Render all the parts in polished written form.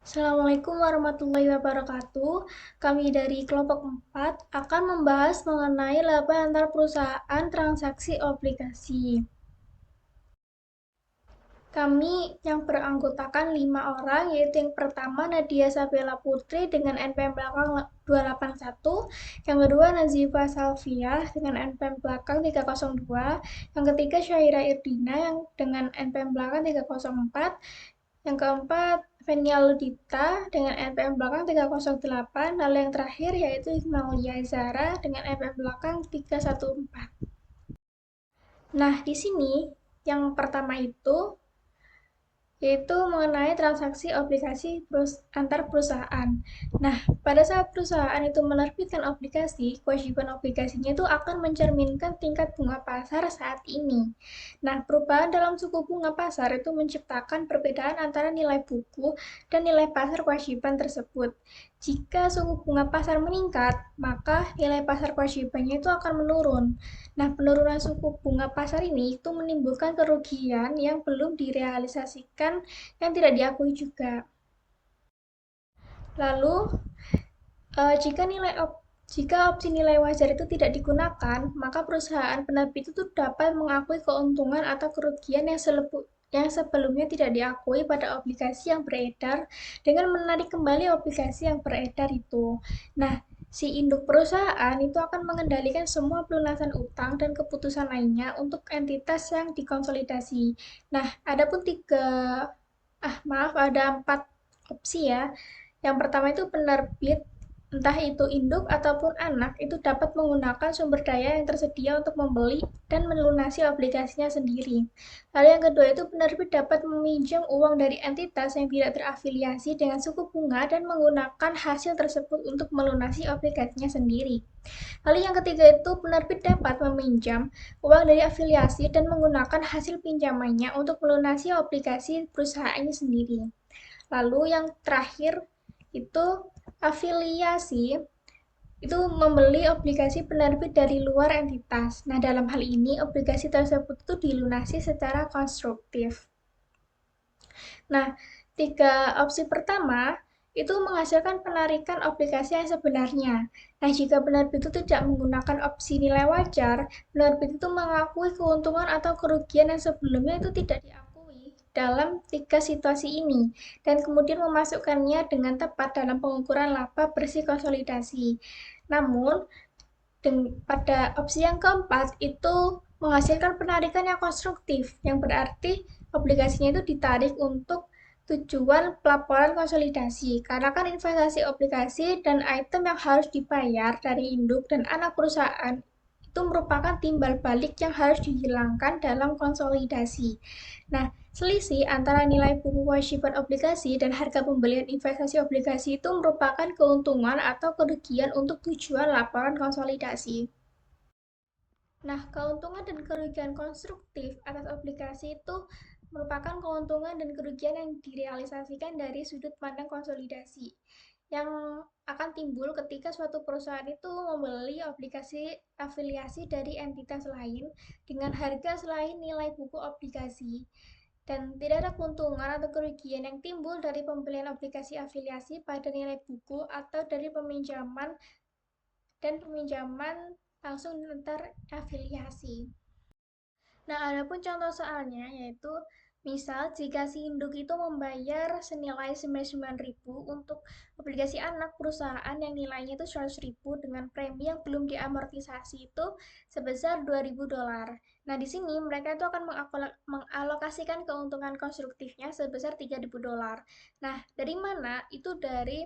Assalamualaikum warahmatullahi wabarakatuh. Kami dari kelompok 4 akan membahas mengenai laba antar perusahaan transaksi obligasi. Kami yang beranggotakan 5 orang, yaitu yang pertama Nadia Sabella Putri dengan NPM belakang 281, yang kedua Nazifa Salvia dengan NPM belakang 302, yang ketiga Syaira Irdina yang dengan NPM belakang 304, yang keempat, Fenia Ludita dengan NPM belakang 308, lalu yang terakhir yaitu Hikmalia Zara dengan NPM belakang 314. Nah, di sini yang pertama itu yaitu mengenai transaksi obligasi antar perusahaan. Nah, pada saat perusahaan itu menerbitkan obligasi, kewajiban obligasinya itu akan mencerminkan tingkat bunga pasar saat ini. Nah, perubahan dalam suku bunga pasar itu menciptakan perbedaan antara nilai buku dan nilai pasar kewajiban tersebut. Jika suku bunga pasar meningkat, maka nilai pasar kewajibannya itu akan menurun. Nah, penurunan suku bunga pasar ini itu menimbulkan kerugian yang belum direalisasikan yang tidak diakui juga. Lalu, jika opsi nilai wajar itu tidak digunakan, maka perusahaan penerbit itu dapat mengakui keuntungan atau kerugian yang sebelumnya tidak diakui pada obligasi yang beredar dengan menarik kembali obligasi yang beredar itu. Nah, si induk perusahaan itu akan mengendalikan semua pelunasan utang dan keputusan lainnya untuk entitas yang dikonsolidasi. Nah, ada 4 opsi ya. Yang pertama itu penerbit, entah itu induk ataupun anak, itu dapat menggunakan sumber daya yang tersedia untuk membeli dan melunasi obligasinya sendiri. Lalu yang kedua itu penerbit dapat meminjam uang dari entitas yang tidak terafiliasi dengan suku bunga dan menggunakan hasil tersebut untuk melunasi obligasinya sendiri. Lalu yang ketiga itu penerbit dapat meminjam uang dari afiliasi dan menggunakan hasil pinjamannya untuk melunasi obligasi perusahaannya sendiri. Lalu yang terakhir itu afiliasi itu membeli obligasi penerbit dari luar entitas. Nah, dalam hal ini obligasi tersebut itu dilunasi secara konstruktif. Nah, 3 opsi pertama itu menghasilkan penarikan obligasi yang sebenarnya. Nah, jika penerbit itu tidak menggunakan opsi nilai wajar, penerbit itu mengakui keuntungan atau kerugian yang sebelumnya itu tidak diakui dalam 3 situasi ini, dan kemudian memasukkannya dengan tepat dalam pengukuran laba bersih konsolidasi. Namun, pada opsi yang keempat itu menghasilkan penarikan yang konstruktif, yang berarti obligasinya itu ditarik untuk tujuan pelaporan konsolidasi. Karena kan investasi obligasi dan item yang harus dibayar dari induk dan anak perusahaan itu merupakan timbal balik yang harus dihilangkan dalam konsolidasi. Nah, selisih antara nilai buku kewajiban obligasi dan harga pembelian investasi obligasi itu merupakan keuntungan atau kerugian untuk tujuan laporan konsolidasi. Nah, keuntungan dan kerugian konstruktif atas obligasi itu merupakan keuntungan dan kerugian yang direalisasikan dari sudut pandang konsolidasi yang akan timbul ketika suatu perusahaan itu membeli obligasi afiliasi dari entitas lain dengan harga selain nilai buku obligasi. Dan tidak ada keuntungan atau kerugian yang timbul dari pembelian obligasi afiliasi pada nilai buku atau dari peminjaman langsung antar afiliasi. Nah, ada pun contoh soalnya yaitu misal jika si induk itu membayar senilai 99.000 untuk obligasi anak perusahaan yang nilainya itu 100.000 dengan premi yang belum diamortisasi itu sebesar $2.000. Nah, di sini mereka itu akan mengalokasikan keuntungan konstruktifnya sebesar $3.000. Nah, dari mana? Itu dari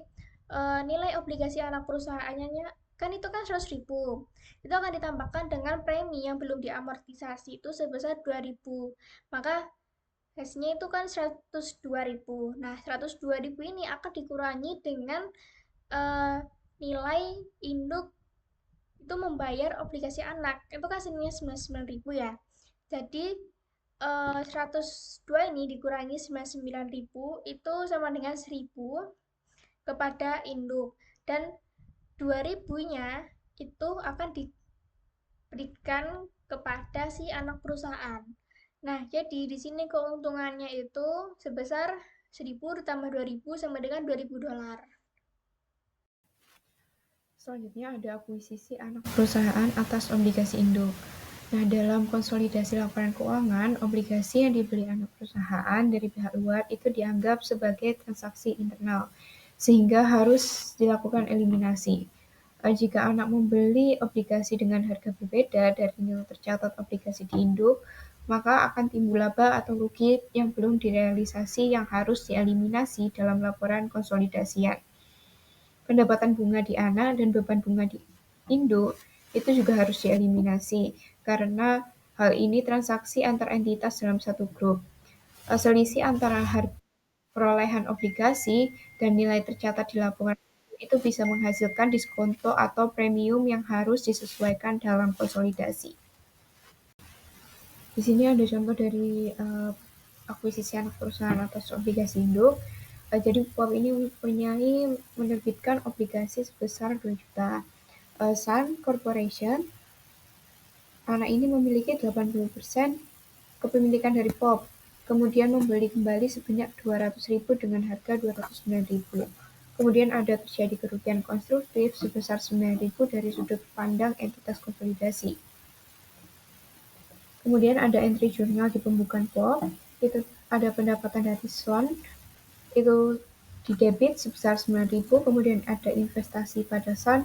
nilai obligasi anak perusahaannya kan itu kan 100.000, itu akan ditambahkan dengan premi yang belum diamortisasi itu sebesar 2.000, maka hasilnya itu kan 102.000. Nah, 102.000 ini akan dikurangi dengan uh, nilai induk itu membayar obligasi anak itu kan hasilnya 99.000 ya, jadi 102 ini dikurangi 99.000 itu sama dengan 1.000 kepada induk, dan 2.000-nya itu akan diberikan kepada si anak perusahaan. Nah, jadi di sini keuntungannya itu sebesar 1000 ditambah 2000 sama dengan $2000. Selanjutnya ada akuisisi anak perusahaan atas obligasi induk. Nah, dalam konsolidasi laporan keuangan, obligasi yang dibeli anak perusahaan dari pihak luar itu dianggap sebagai transaksi internal, sehingga harus dilakukan eliminasi. Jika anak membeli obligasi dengan harga berbeda dari nilai tercatat obligasi di induk, maka akan timbul laba atau rugi yang belum direalisasi yang harus dieliminasi dalam laporan konsolidasian. Pendapatan bunga di anak dan beban bunga di induk itu juga harus dieliminasi karena hal ini transaksi antar entitas dalam satu grup. Selisih antara harga perolehan obligasi dan nilai tercatat di laporan itu bisa menghasilkan diskonto atau premium yang harus disesuaikan dalam konsolidasi. Di sini ada contoh dari akuisisi anak perusahaan atas obligasi induk. Jadi POP ini mempunyai menerbitkan obligasi sebesar 2 juta. Sun Corporation, anak ini memiliki 80% kepemilikan dari POP, kemudian membeli kembali sebanyak 200.000 dengan harga 209.000. Kemudian ada terjadi kerugian konstruktif sebesar 9.000 dari sudut pandang entitas konsolidasi. Kemudian ada entry jurnal di pembukaan POP, itu ada pendapatan dari SON, itu di debit sebesar 9.000, kemudian ada investasi pada SON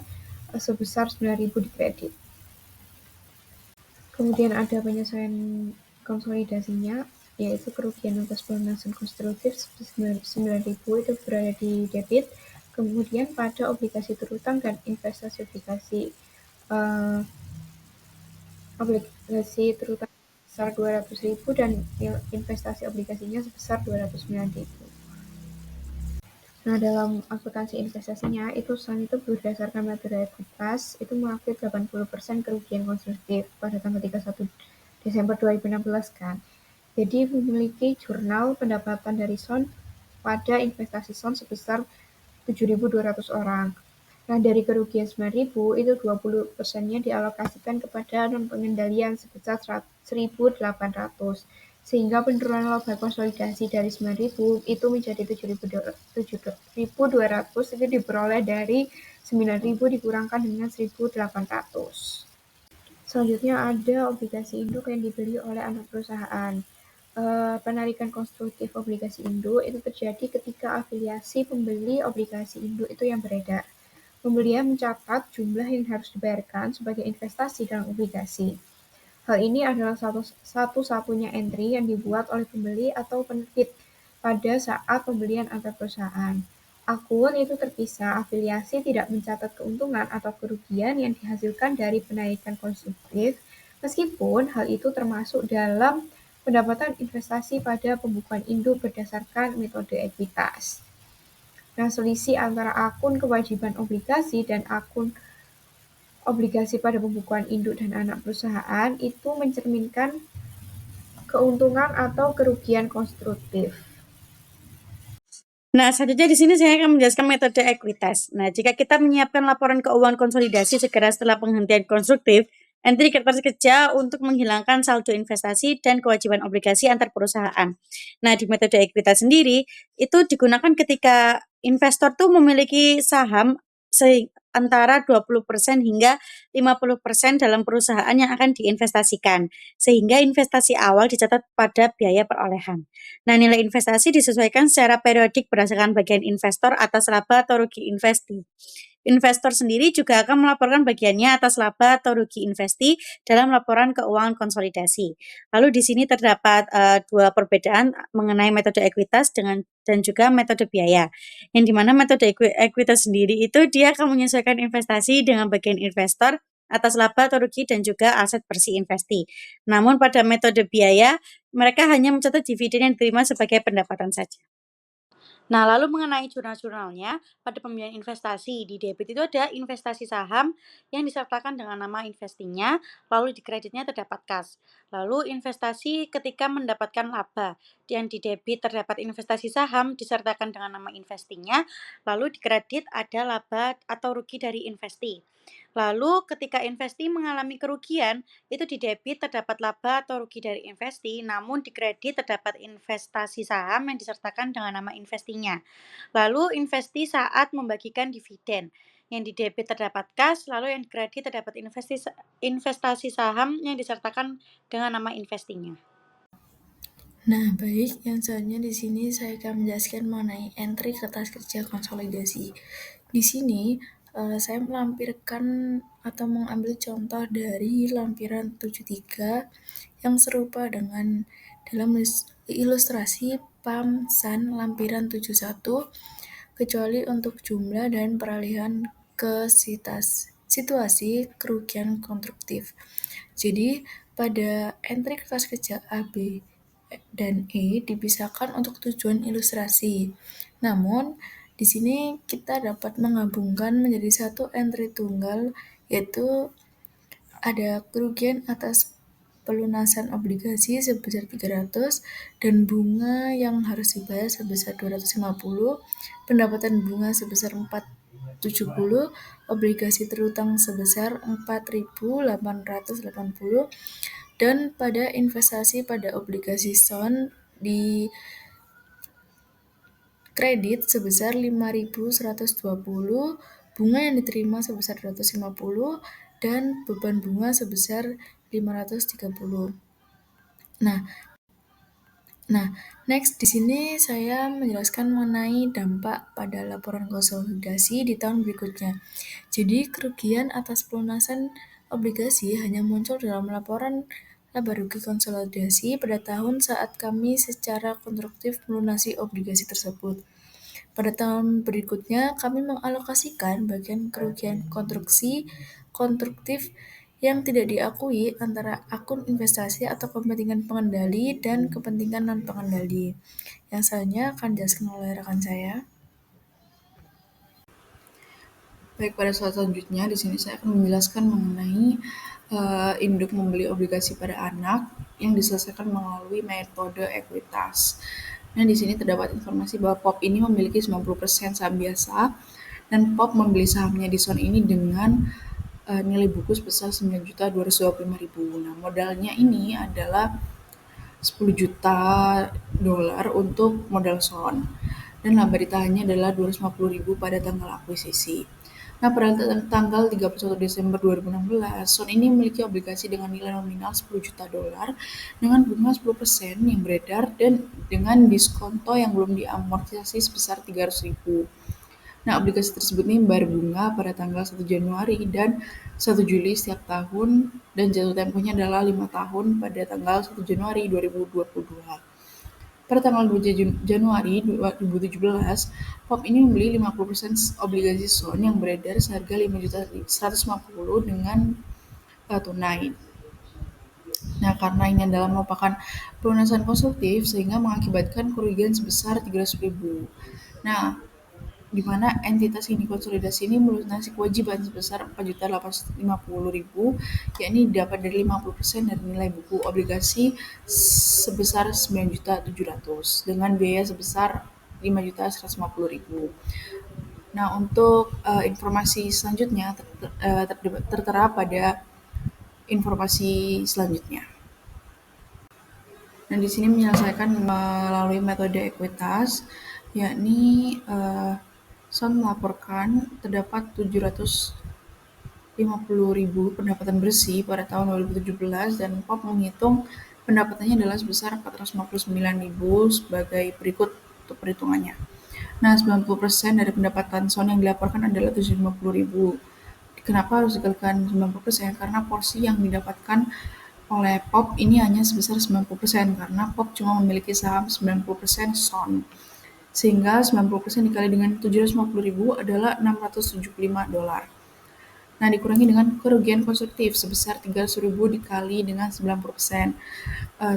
sebesar 9.000 di kredit. Kemudian ada penyesuaian konsolidasinya, yaitu kerugian atas pelunasan konstruktif sebesar 9.000 itu berada di debit. Kemudian pada obligasi terutang dan investasi obligasi terutang sebesar 200.000 dan investasi obligasinya sebesar 209.000. Nah, dalam akuntansi investasinya, itu selain itu berdasarkan metode ekuitas, itu mengakui 80% kerugian konstruktif pada tanggal 31 Desember 2016 kan. Jadi memiliki jurnal pendapatan dari SON pada investasi SON sebesar 7.200 orang. Nah, dari kerugian 9.000 itu 20%-nya dialokasikan kepada non-pengendalian sebesar 1.800. Sehingga penurunan laba konsolidasi dari 9.000 itu menjadi 7.200 itu diperoleh dari 9.000 dikurangkan dengan 1.800. Selanjutnya ada obligasi induk yang dibeli oleh anak perusahaan. Penarikan konstruktif obligasi induk itu terjadi ketika afiliasi pembeli obligasi induk itu yang beredar. Pembelian mencatat jumlah yang harus dibayarkan sebagai investasi dalam obligasi. Hal ini adalah satu-satunya entry yang dibuat oleh pembeli atau penerbit pada saat pembelian antar perusahaan. Akun itu terpisah, afiliasi tidak mencatat keuntungan atau kerugian yang dihasilkan dari penaikan konstruktif, meskipun hal itu termasuk dalam pendapatan investasi pada pembukuan induk berdasarkan metode ekuitas. Nah, selisih antara akun kewajiban obligasi dan akun obligasi pada pembukuan induk dan anak perusahaan itu mencerminkan keuntungan atau kerugian konstruktif. Nah, selanjutnya di sini saya akan menjelaskan metode ekuitas. Nah, jika kita menyiapkan laporan keuangan konsolidasi segera setelah penghentian konstruktif, entry kertas kerja untuk menghilangkan saldo investasi dan kewajiban obligasi antar perusahaan. Nah, di metode ekuitas sendiri itu digunakan ketika investor tuh memiliki saham antara 20% hingga 50% dalam perusahaan yang akan diinvestasikan, sehingga investasi awal dicatat pada biaya perolehan. Nah, nilai investasi disesuaikan secara periodik berdasarkan bagian investor atas laba atau rugi investi. Investor sendiri juga akan melaporkan bagiannya atas laba atau rugi investi dalam laporan keuangan konsolidasi. Lalu di sini terdapat dua perbedaan mengenai metode ekuitas dan juga metode biaya. Yang dimana metode ekuitas sendiri itu dia akan menyesuaikan investasi dengan bagian investor atas laba atau rugi dan juga aset bersih investi. Namun pada metode biaya mereka hanya mencatat dividen yang diterima sebagai pendapatan saja. Nah, lalu mengenai jurnal-jurnalnya, pada pembiayaan investasi di debit itu ada investasi saham yang disertakan dengan nama investinya, lalu di kreditnya terdapat kas. Lalu investasi ketika mendapatkan laba, yang di debit terdapat investasi saham disertakan dengan nama investinya, lalu di kredit ada laba atau rugi dari investi. Lalu ketika investi mengalami kerugian, itu di debit terdapat laba atau rugi dari investi, namun di kredit terdapat investasi saham yang disertakan dengan nama investinya. Lalu investi saat membagikan dividen. Yang di debit terdapat kas, lalu yang di kredit terdapat investasi saham yang disertakan dengan nama investinya. Nah, baik, yang selanjutnya di sini saya akan menjelaskan mengenai entry kertas kerja konsolidasi. Di sini saya melampirkan atau mengambil contoh dari lampiran 73 yang serupa dengan dalam ilustrasi PAM-SAN lampiran 71, kecuali untuk jumlah dan peralihan ke situasi kerugian konstruktif. Jadi, pada entry kertas kerja A, B, dan E dipisahkan untuk tujuan ilustrasi. Namun, di sini kita dapat menggabungkan menjadi satu entry tunggal, yaitu ada kerugian atas pelunasan obligasi sebesar 300 dan bunga yang harus dibayar sebesar 250, pendapatan bunga sebesar 470, obligasi terutang sebesar 4.880, dan pada investasi pada obligasi SON di kredit sebesar 5.120, bunga yang diterima sebesar 250, dan beban bunga sebesar 530. Nah, next di sini saya menjelaskan mengenai dampak pada laporan konsolidasi di tahun berikutnya. Jadi, kerugian atas pelunasan obligasi hanya muncul dalam laporan laba rugi konsolidasi pada tahun saat kami secara konstruktif melunasi obligasi tersebut. Pada tahun berikutnya, kami mengalokasikan bagian kerugian konstruktif yang tidak diakui antara akun investasi atau kepentingan pengendali dan kepentingan non-pengendali. Yang selanjutnya akan dijelaskan oleh rekan saya. Baik, pada slide selanjutnya di sini saya akan menjelaskan mengenai induk membeli obligasi pada anak yang diselesaikan melalui metode ekuitas. Nah, di sini terdapat informasi bahwa POP ini memiliki 90% saham biasa dan POP membeli sahamnya di SON ini dengan nilai buku sebesar 9.225.000. Nah, modalnya ini adalah 10 juta dolar untuk modal SON dan laba ditahannya adalah 250.000 pada tanggal akuisisi. Nah, pada tanggal 31 Desember 2016, SON ini memiliki obligasi dengan nilai nominal 10 juta dolar dengan bunga 10% yang beredar dan dengan diskonto yang belum diamortisasi sebesar 300.000. Nah, obligasi tersebut ini membayar bunga pada tanggal 1 Januari dan 1 Juli setiap tahun dan jatuh tempohnya adalah 5 tahun pada tanggal 1 Januari 2022. Pada tanggal 2 Januari 2017, POP ini membeli 50% obligasi SON yang beredar seharga 5.150.000 dengan tunai. Nah, karena ini adalah merupakan pelunasan konstruktif sehingga mengakibatkan kerugian sebesar 300.000. Nah, di mana entitas ini konsolidasi ini melunasi kewajiban sebesar 4.850.000, yakni dapat dari 50% dari nilai buku obligasi sebesar 9.700.000 dengan biaya sebesar 5.150.000. Nah, untuk informasi selanjutnya tertera pada informasi selanjutnya. Nah, di sini menyelesaikan melalui metode ekuitas, yakni SON melaporkan terdapat 750.000 pendapatan bersih pada tahun 2017 dan POP menghitung pendapatannya adalah sebesar 459.000 sebagai berikut untuk perhitungannya. Nah, 90% dari pendapatan SON yang dilaporkan adalah 750.000. Kenapa harus dikalikan 90%? Karena porsi yang didapatkan oleh POP ini hanya sebesar 90% karena POP cuma memiliki saham 90% SON. Sehingga 90% dikali dengan 750.000 adalah 675 dolar. Nah, dikurangi dengan kerugian konstruktif sebesar 300.000 dikali dengan 90%.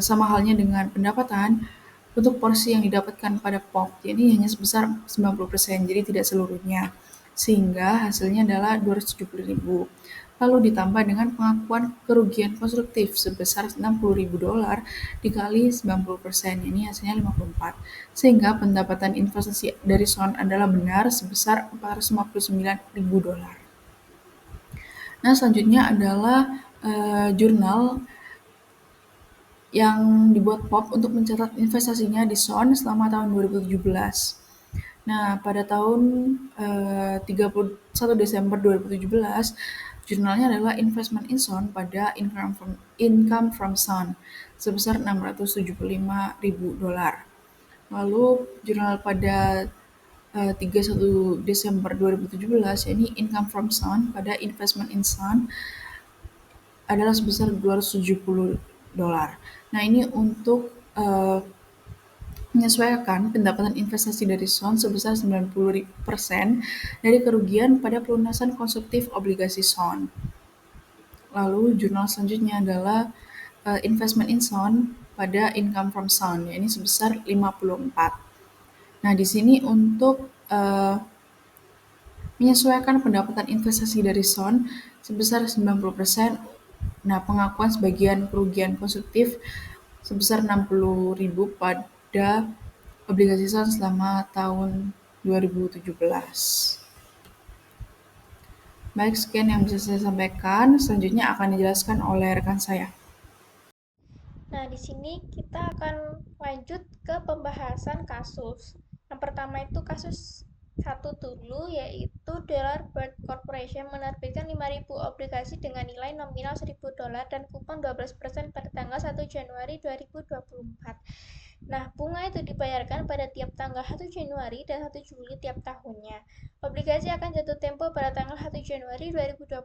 Sama halnya dengan pendapatan, untuk porsi yang didapatkan pada POP, jadi hanya sebesar 90%, jadi tidak seluruhnya. Sehingga hasilnya adalah 270.000. Lalu ditambah dengan pengakuan kerugian konstruktif sebesar 60.000 dolar dikali 90%, ini hasilnya 54. Sehingga pendapatan investasi dari SON adalah benar sebesar 459.000 dolar. Nah, selanjutnya adalah jurnal yang dibuat POP untuk mencatat investasinya di SON selama tahun 2017. Nah, pada tahun 31 Desember 2017, jurnalnya adalah Investment in SON pada Income from SON sebesar $675.000. Lalu jurnal pada 31 Desember 2017 ini Income from SON pada Investment in SON adalah sebesar $270. Nah, ini untuk menyesuaikan pendapatan investasi dari SON sebesar 90% dari kerugian pada pelunasan konsumtif obligasi SON. Lalu jurnal selanjutnya adalah Investment in SON pada Income from SON, ini sebesar 54. Nah, di sini untuk menyesuaikan pendapatan investasi dari SON sebesar 90%. Nah, pengakuan sebagian kerugian konsumtif sebesar 60.000 pada obligasi SON selama tahun 2017. Baik, sekian yang bisa saya sampaikan. Selanjutnya akan dijelaskan oleh rekan saya. Nah, di sini kita akan lanjut ke pembahasan kasus. Yang pertama itu kasus satu dulu, yaitu Dollar Bird Corporation menerbitkan 5.000 obligasi dengan nilai nominal $1.000 dan kupon 12% pada tanggal 1 Januari 2024. Nah, bunga itu dibayarkan pada tiap tanggal 1 Januari dan 1 Juli tiap tahunnya. Obligasi akan jatuh tempo pada tanggal 1 Januari 2029.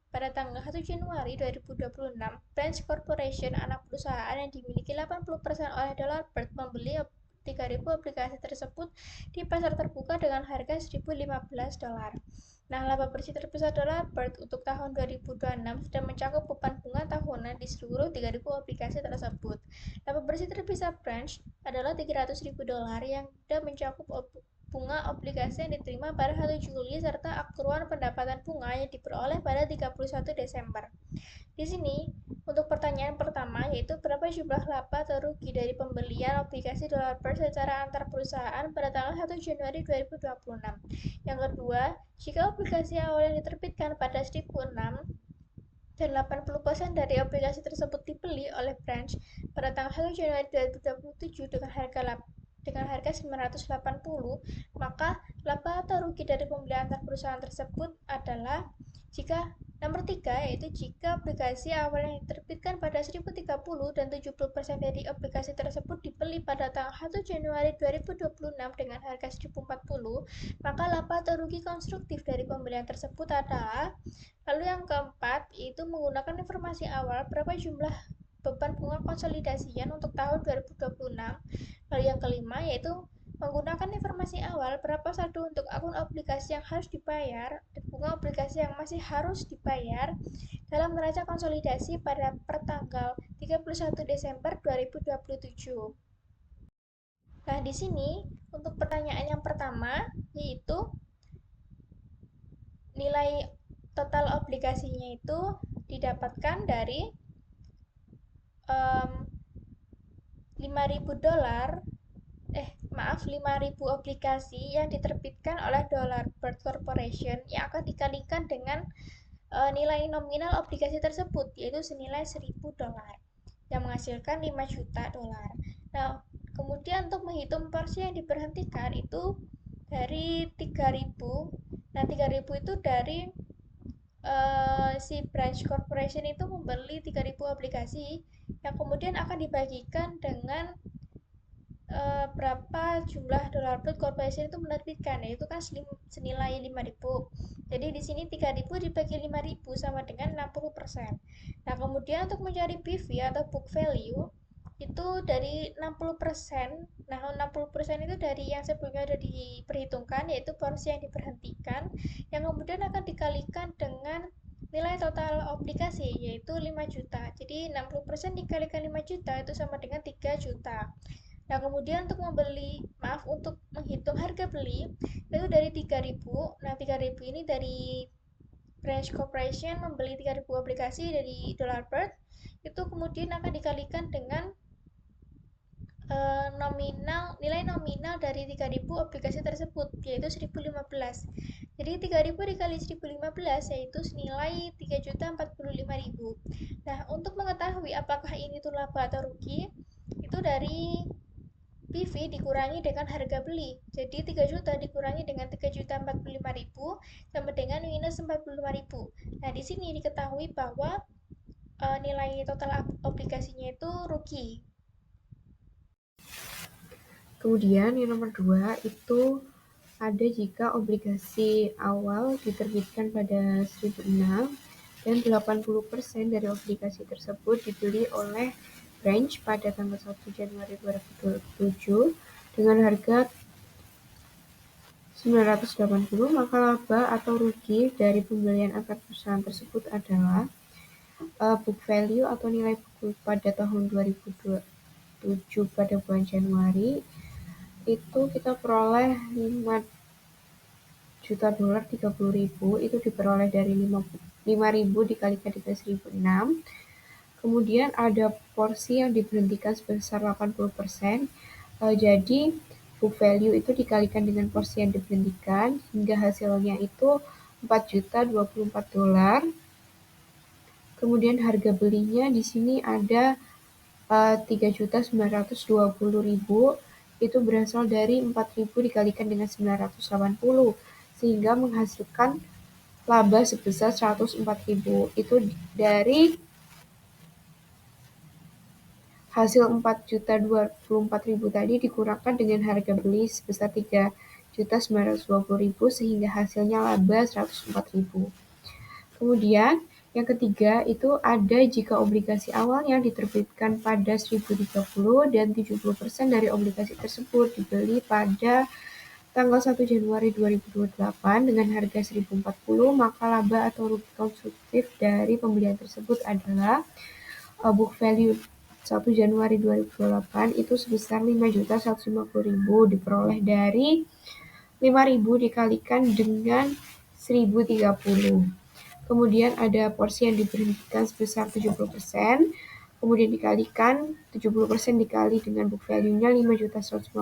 Pada tanggal 1 Januari 2026, Branch Corporation, anak perusahaan yang dimiliki 80% oleh Dollar Bird, membeli 3.000 obligasi tersebut di pasar terbuka dengan harga $1.015. Nah, laba bersih terbesar Dollar Bird untuk tahun 2026 sudah mencakup beban bunga tahunan di seluruh 3.000 obligasi tersebut. Laba bersih terbesar Branch adalah $300.000 yang sudah mencakup bunga obligasi yang diterima pada 1 Juli serta akruan pendapatan bunga yang diperoleh pada 31 Desember. Di sini, untuk pertanyaan pertama yaitu berapa jumlah laba atau rugi dari pembelian obligasi Dollar Bird secara antar perusahaan pada tanggal 1 Januari 2026. Yang kedua, jika obligasi awal yang diterbitkan pada 1006 dan 80% dari obligasi tersebut dibeli oleh Branch pada tanggal 1 Januari 2027 dengan harga 980, maka laba atau rugi dari pembelian antar perusahaan tersebut adalah jika nomor 3, yaitu jika obligasi awal yang diterbitkan pada 1030 dan 70% dari obligasi tersebut dibeli pada tanggal 1 Januari 2026 dengan harga 1040, maka laba atau rugi konstruktif dari pembelian tersebut adalah. Lalu yang keempat, yaitu menggunakan informasi awal berapa jumlah beban bunga konsolidasian untuk tahun 2026. Lalu yang kelima, yaitu menggunakan informasi awal berapa saldo untuk akun obligasi yang harus dibayar dan bunga obligasi yang masih harus dibayar dalam neraca konsolidasi pada pertanggal 31 Desember 2027. Nah, di sini untuk pertanyaan yang pertama yaitu nilai total obligasinya itu didapatkan dari um, $5.000 5.000 obligasi yang diterbitkan oleh Dollar Bird Corporation yang akan dikalikan dengan nilai nominal obligasi tersebut yaitu senilai $1.000 yang menghasilkan 5 juta dolar. Nah, kemudian untuk menghitung porsi yang diberhentikan itu dari 3.000. Nah, 3.000 itu dari si Branch Corporation itu membeli 3.000 obligasi yang kemudian akan dibagikan dengan berapa jumlah Dollar Bird Corporation itu menerbitkan, yaitu kan senilai 5.000. Jadi di sini 3.000 dibagi 5.000 sama dengan 60%. Nah, kemudian untuk mencari BV atau book value itu dari 60%. Nah, 60% itu dari yang sebelumnya sudah diperhitungkan yaitu porsi yang diberhentikan yang kemudian akan dikalikan dengan nilai total obligasi yaitu 5 juta. Jadi 60% dikalikan 5 juta itu sama dengan 3 juta. Nah, kemudian untuk menghitung harga beli itu dari 3.000. Nah, 3.000 ini dari Branch Corporation membeli 3.000 obligasi dari Dollar Bird. Itu kemudian akan dikalikan dengan nilai nominal dari 3.000 obligasi tersebut yaitu 1.015. Jadi 3.000 dikali 1.015 yaitu senilai 3.045.000. Nah, untuk mengetahui apakah ini tuh laba atau rugi, itu dari PV dikurangi dengan harga beli. Jadi 3 juta dikurangi dengan 3.045.000 sama dengan minus 45.000. Nah, di sini diketahui bahwa nilai total obligasinya itu rugi. Kemudian yang nomor 2 itu ada jika obligasi awal diterbitkan pada 1006 dan 80% dari obligasi tersebut dibeli oleh branch pada tanggal 1 Januari 2027 dengan harga 980, maka laba atau rugi dari pembelian antar perusahaan tersebut adalah book value atau nilai buku pada tahun 2027 pada bulan Januari itu kita peroleh 5 juta dolar 30.000 itu diperoleh dari 5.000 dikalikan dengan 1.006. Kemudian ada porsi yang diberhentikan sebesar 80%. Jadi book value itu dikalikan dengan porsi yang diberhentikan hingga hasilnya itu 4 juta 24 dolar. Kemudian harga belinya di sini ada 3.920.000 itu berasal dari 4.000 dikalikan dengan 980 sehingga menghasilkan laba sebesar 104.000. Itu dari hasil 4.024.000 tadi dikurangkan dengan harga beli sebesar 3.920.000 sehingga hasilnya laba 104.000. Kemudian yang ketiga itu ada jika obligasi awal yang diterbitkan pada 1030 dan 70% dari obligasi tersebut dibeli pada tanggal 1 Januari 2028 dengan harga 1.040, maka laba atau rugi konstruktif dari pembelian tersebut adalah book value 1 Januari 2028 itu sebesar 5.150.000 diperoleh dari 5.000 dikalikan dengan 1.030. Kemudian ada porsi yang diberhentikan sebesar 70%, kemudian dikalikan 70% dikali dengan book value-nya 5.150.000,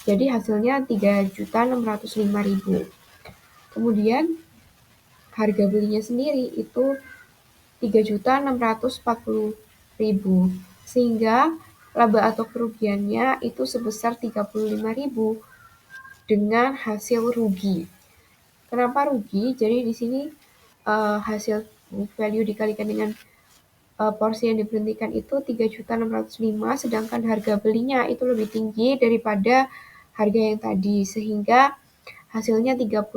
jadi hasilnya 3.605.000. Kemudian harga belinya sendiri itu 3.640.000, sehingga laba atau kerugiannya itu sebesar 35.000 dengan hasil rugi. Kenapa rugi? Jadi di sini hasil book value dikalikan dengan porsi yang diberhentikan itu 3.605, sedangkan harga belinya itu lebih tinggi daripada harga yang tadi, sehingga hasilnya 35.000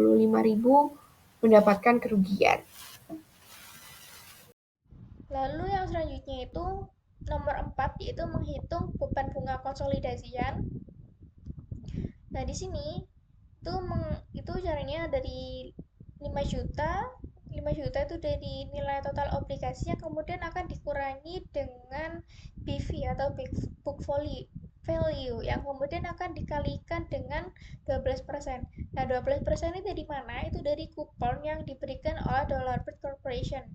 mendapatkan kerugian. Lalu yang selanjutnya itu nomor 4 yaitu menghitung beban bunga konsolidasian. Nah, di sini itu caranya dari 5 juta 5 juta itu dari nilai total obligasi yang kemudian akan dikurangi dengan BV atau book value yang kemudian akan dikalikan dengan 12%. Nah, 12% ini dari mana? Itu dari kupon yang diberikan oleh Dollar Bird Corporation.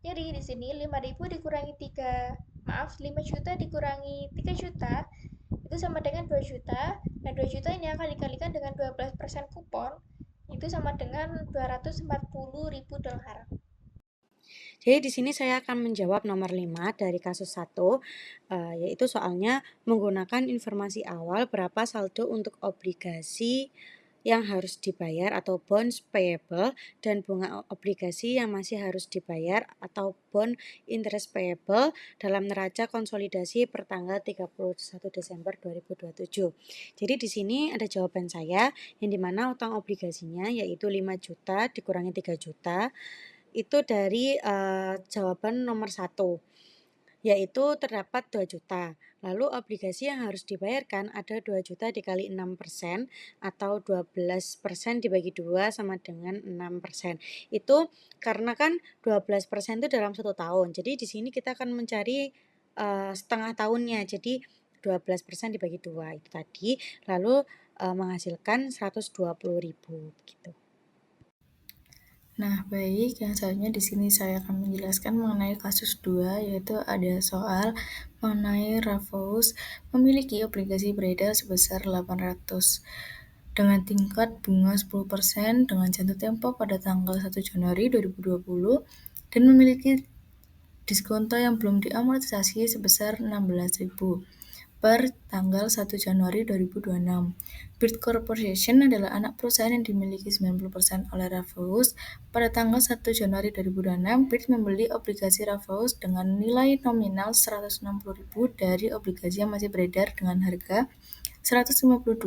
Jadi di sini 5.000 dikurangi 5 juta dikurangi 3 juta itu sama dengan 2 juta. Nah, 2 juta ini akan dikalikan dengan 12% kupon, itu sama dengan 240.000 dolar. Jadi di sini saya akan menjawab nomor 5 dari kasus 1, yaitu soalnya menggunakan informasi awal berapa saldo untuk obligasi yang harus dibayar atau bonds payable dan bunga obligasi yang masih harus dibayar atau bond interest payable dalam neraca konsolidasi per tanggal 31 Desember 2027. Jadi di sini ada jawaban saya yang dimana utang obligasinya yaitu 5 juta dikurangi 3 juta itu dari jawaban nomor 1, yaitu terdapat 2 juta. Lalu obligasi yang harus dibayarkan ada 2 juta dikali 6% atau 12% dibagi 2 sama dengan 6%. Itu karena kan 12% itu dalam 1 tahun. Jadi di sini kita akan mencari setengah tahunnya. Jadi 12% dibagi 2 itu tadi. Lalu menghasilkan 120.000 gitu. Nah, baik, yang selanjutnya di sini saya akan menjelaskan mengenai kasus 2, yaitu ada soal mengenai Raffles memiliki obligasi beredar sebesar 800 dengan tingkat bunga 10% dengan jatuh tempo pada tanggal 1 Januari 2020 dan memiliki diskonto yang belum diamortisasi sebesar 16.000 per tanggal 1 Januari 2026. Bird Corporation adalah anak perusahaan yang dimiliki 90% oleh Rafeus. Pada tanggal 1 Januari 2026, Bird membeli obligasi Rafeus dengan nilai nominal 160.000 dari obligasi yang masih beredar dengan harga 152.000.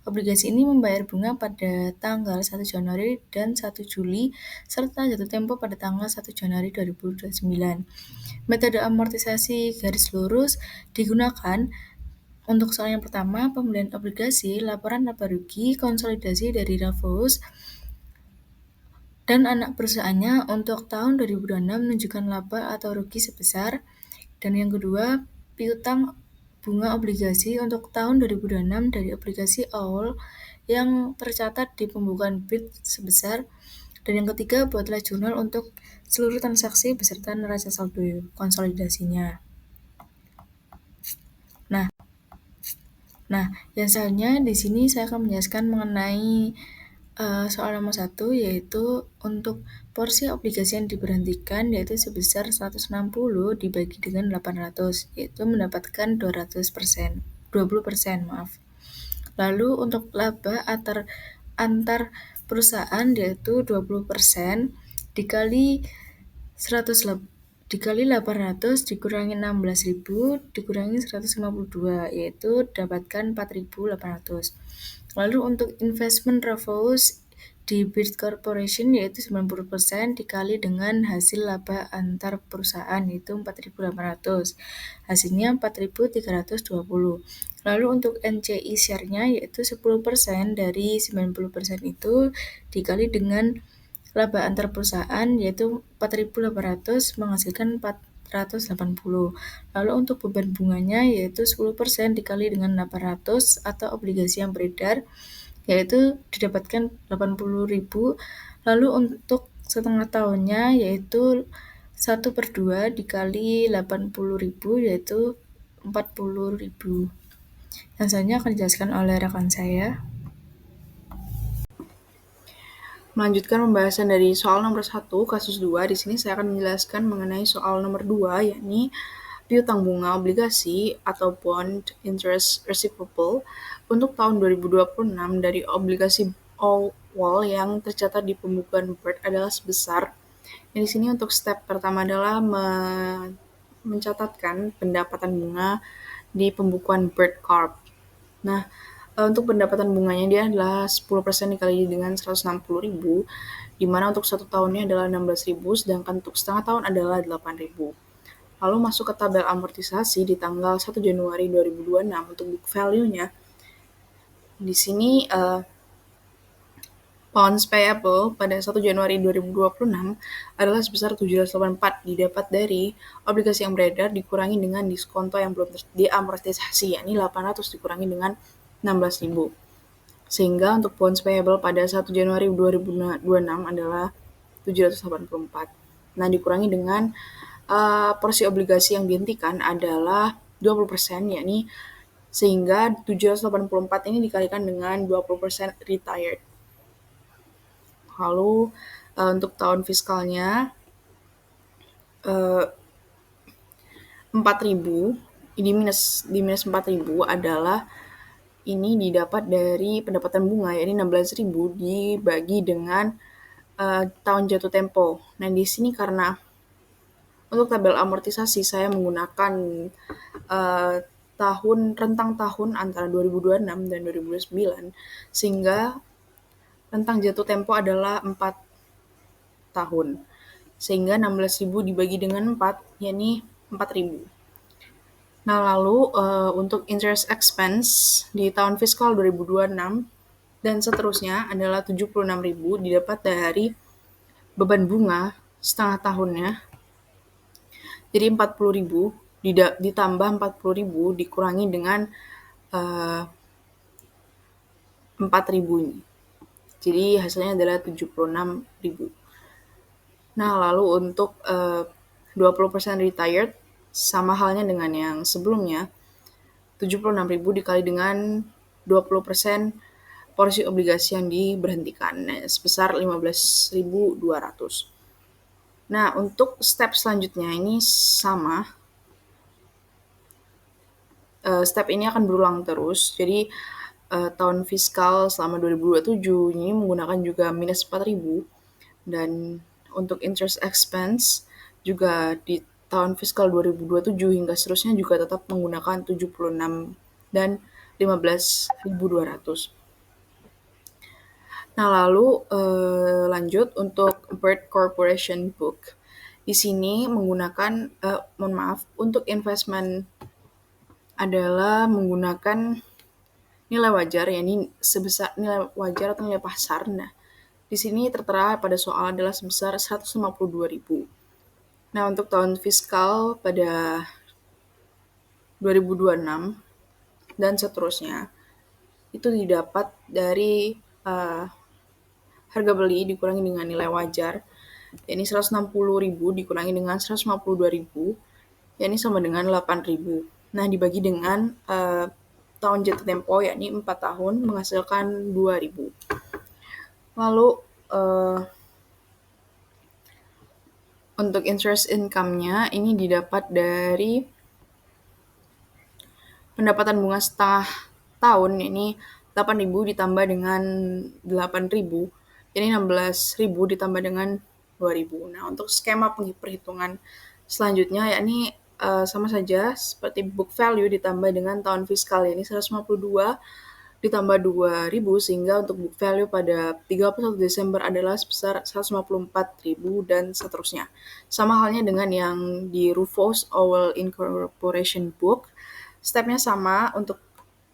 Obligasi ini membayar bunga pada tanggal 1 Januari dan 1 Juli serta jatuh tempo pada tanggal 1 Januari 2029. Metode amortisasi garis lurus digunakan untuk soal yang pertama, pembelian obligasi, laporan laba rugi, konsolidasi dari Rafeus dan anak perusahaannya untuk tahun 2026 menunjukkan laba atau rugi sebesar. Dan yang kedua, piutang bunga obligasi untuk tahun 2026 dari obligasi awal yang tercatat di pembukuan BID sebesar. Dan yang ketiga, buatlah jurnal untuk seluruh transaksi beserta neraca saldo konsolidasinya. Nah, yang selanjutnya di sini saya akan menjelaskan mengenai soal nomor 1, yaitu untuk porsi obligasi yang diberhentikan yaitu sebesar 160 dibagi dengan 800, yaitu mendapatkan 20%, maaf. Lalu untuk laba antar perusahaan yaitu 20% dikali 800 dikurangi 16.000 dikurangi 152, yaitu dapatkan 4.800. Lalu untuk investment Rafeus di Bird Corporation yaitu 90% dikali dengan hasil laba antar perusahaan yaitu 4.800. Hasilnya 4.320. Lalu untuk NCI share-nya yaitu 10% dari 90% itu dikali dengan laba antar perusahaan yaitu 4.800 menghasilkan 480. Lalu untuk beban bunganya yaitu 10% dikali dengan 800 atau obligasi yang beredar yaitu didapatkan 80.000. Lalu untuk setengah tahunnya yaitu 1/2 dikali 80.000 yaitu 40.000. Yang selanjutnya akan dijelaskan oleh rekan saya. Melanjutkan pembahasan dari soal nomor 1, kasus 2, di sini saya akan menjelaskan mengenai soal nomor 2, yakni piutang bunga obligasi atau bond interest receivable untuk tahun 2026 dari obligasi awal yang tercatat di pembukuan BIRD adalah sebesar. Dan di sini untuk step pertama adalah mencatatkan pendapatan bunga di pembukuan BIRD Corp. Nah, untuk pendapatan bunganya dia adalah 10% dikali dengan 160.000, di mana untuk 1 tahunnya adalah 16.000, sedangkan untuk setengah tahun adalah 8.000. Lalu masuk ke tabel amortisasi di tanggal 1 Januari 2026 untuk book value-nya. Di sini bonds payable pada 1 Januari 2026 adalah sebesar 784 didapat dari obligasi yang beredar dikurangi dengan diskonto yang belum diamortisasi, yakni 800 dikurangi dengan 16.000. Sehingga untuk bonds payable pada 1 Januari 2026 adalah 784. Nah, dikurangi dengan porsi obligasi yang dihentikan adalah 20%, yakni sehingga 784 ini dikalikan dengan 20% retired. Lalu untuk tahun fiskalnya 4.000 di minus 4.000 adalah ini didapat dari pendapatan bunga, yakni 16.000 dibagi dengan tahun jatuh tempo. Nah, di sini karena untuk tabel amortisasi saya menggunakan rentang tahun antara 2026 dan 2029, sehingga rentang jatuh tempo adalah 4 tahun. Sehingga 16.000 dibagi dengan 4, yakni 4.000. Nah, lalu untuk interest expense di tahun fiskal 2026 dan seterusnya adalah 76.000 didapat dari beban bunga setengah tahunnya. Jadi 40.000 ditambah 40.000 dikurangi dengan 4.000 ini. Jadi hasilnya adalah 76.000. Nah, lalu untuk 20% retired sama halnya dengan yang sebelumnya, 76.000 dikali dengan 20% porsi obligasi yang diberhentikan sebesar 15.200. Nah, untuk step selanjutnya ini sama. Step ini akan berulang terus. Jadi tahun fiskal selama 2027 ini menggunakan juga minus 4.000, dan untuk interest expense juga di tahun fiskal 2027 hingga seterusnya juga tetap menggunakan 76 dan 15.200. Nah, lalu lanjut untuk Bird Corporation Book. Di sini menggunakan, untuk investment adalah menggunakan nilai wajar, yakni sebesar nilai wajar atau nilai pasar. Nah, di sini tertera pada soal adalah sebesar 152.000. Nah, untuk tahun fiskal pada 2026 dan seterusnya, itu didapat dari harga beli dikurangi dengan nilai wajar, yakni 160.000 dikurangi dengan 152.000, yakni sama dengan 8.000. Nah, dibagi dengan tahun jatuh tempo, yakni 4 tahun, menghasilkan 2.000. Lalu untuk interest income-nya ini didapat dari pendapatan bunga setengah tahun, ini 8.000 ditambah dengan 8.000, jadi 16.000 ditambah dengan 2.000. Nah, untuk skema perhitungan selanjutnya yakni sama saja seperti book value ditambah dengan tahun fiskal, yakni 152 ditambah 2.000, sehingga untuk book value pada 31 Desember adalah sebesar 154.000 dan seterusnya. Sama halnya dengan yang di Rufus Owl Incorporation Book, stepnya sama untuk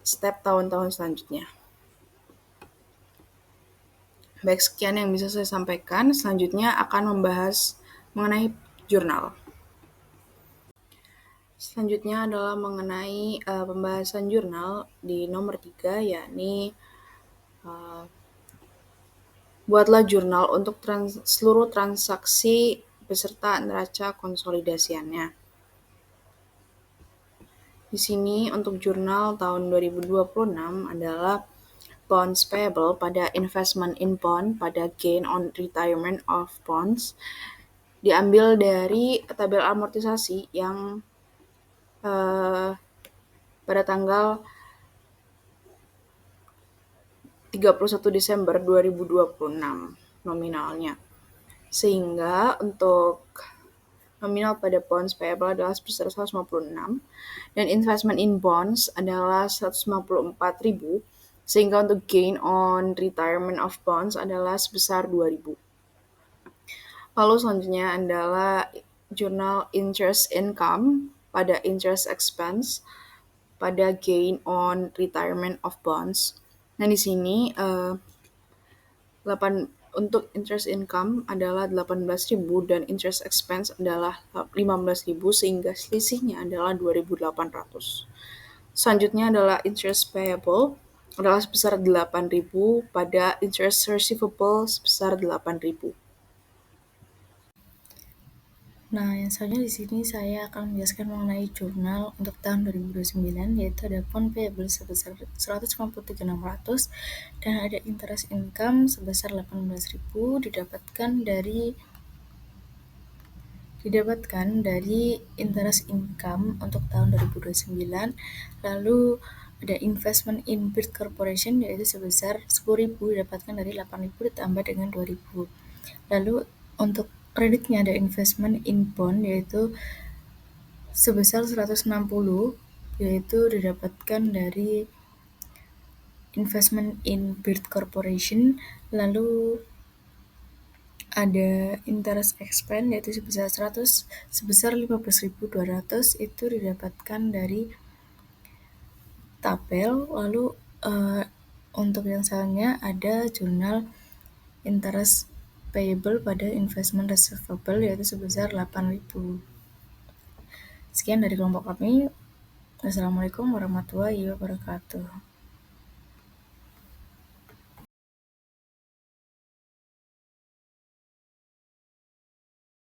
step tahun-tahun selanjutnya. Baik, sekian yang bisa saya sampaikan. Selanjutnya akan membahas mengenai jurnal. Selanjutnya adalah mengenai pembahasan jurnal di nomor 3, yakni buatlah jurnal untuk seluruh transaksi beserta neraca konsolidasiannya. Di sini untuk jurnal tahun 2026 adalah bonds payable pada investment in bond pada gain on retirement of bonds, diambil dari tabel amortisasi yang pada tanggal 31 Desember 2026 nominalnya. Sehingga untuk nominal pada bonds payable adalah sebesar 156 dan investment in bonds adalah 154.000, sehingga untuk gain on retirement of bonds adalah sebesar 2.000. Lalu selanjutnya adalah jurnal interest income pada interest expense pada gain on retirement of bonds. Nah, di sini untuk interest income adalah 18.000 dan interest expense adalah 15.000, sehingga selisihnya adalah 2.800. Selanjutnya adalah interest payable adalah sebesar 8.000 pada interest receivable sebesar 8.000. Nah, yang selanjutnya di sini saya akan menjelaskan mengenai jurnal untuk tahun 2029, yaitu ada bond payable sebesar 153.600 dan ada interest income sebesar 18.000 didapatkan dari interest income untuk tahun 2029. Lalu ada investment in Bird Corporation yaitu sebesar 10.000 didapatkan dari 8.000 ditambah dengan 2.000. Lalu untuk kreditnya ada investment in bond yaitu sebesar 160 yaitu didapatkan dari investment in Bird Corporation. Lalu ada interest expense yaitu sebesar 15.200 itu didapatkan dari tabel. Lalu untuk yang selanjutnya ada jurnal interest payable pada investment receivable yaitu sebesar 8.000. Sekian dari kelompok kami. Wassalamualaikum warahmatullahi wabarakatuh.